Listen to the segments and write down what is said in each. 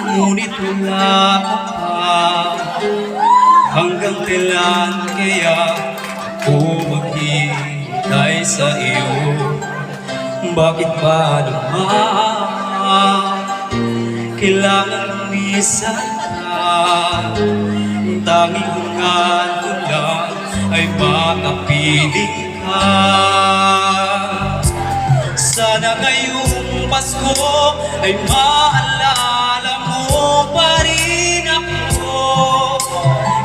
Ngunit wala ka pa. Hanggang kailan kaya ako maghihintay sa iyo? Bakit ba naman kailangan lumisan ka? Tanging hangad ko lang ay makapiling ka. Sana ngayong Pasko ay maalala mo pa rin ako.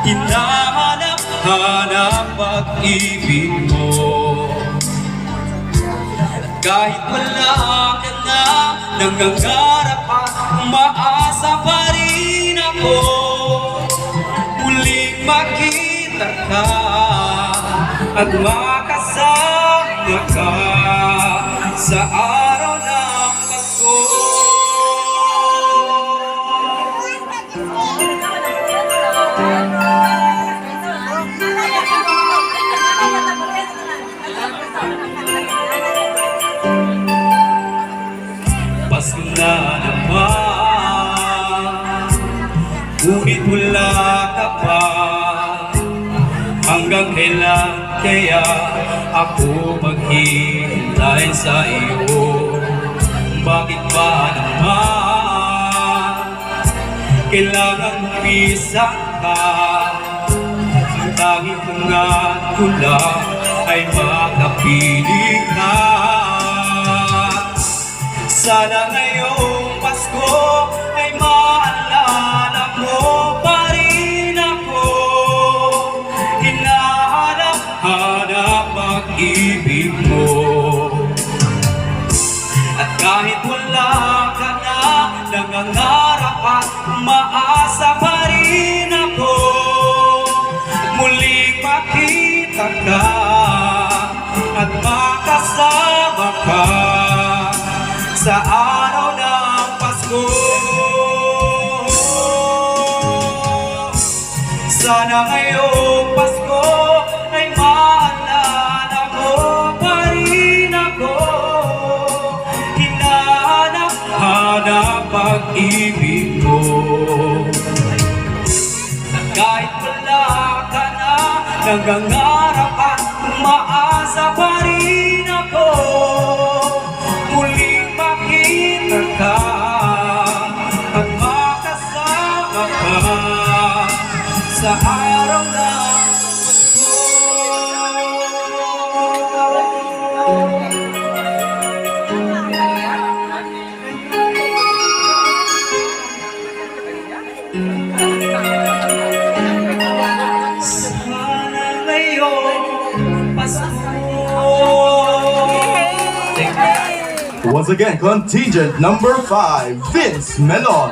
Hinahanap-hanap pag-ibig mo. Kahit wala ka na, nangangarap at umaasa pa rin ako. Muling makita ka at makasama ka sa araw ng Pasko. Pasko na naman, ngunit wala ka pa. Hanggang kailan kaya ako maghihintay sa iyo? Bakit ba naman kailangan umisak ka? Ang tanging hangad ko lang ay makapiling ka. Sana ngayong Pasko ay maalala mo pa rin ako. Hinahanap-hanap pag-ibig mo. At kahit wala ka na, nangangarap at umaasa pa rin ako. Muling makita ka at makasama ka sa araw ng Pasko. Sana ngayong Pasko ay maalala mo pa rin ako. Hinahanap-hanap pag-ibig mo. Kahit wala ka na, nangangarap at umaasa pa rin ako. Muling makita ka at makasama ka sa araw ng Pasko. Sana ngayong Pasko. Once again, contingent number 5, Vince Melon.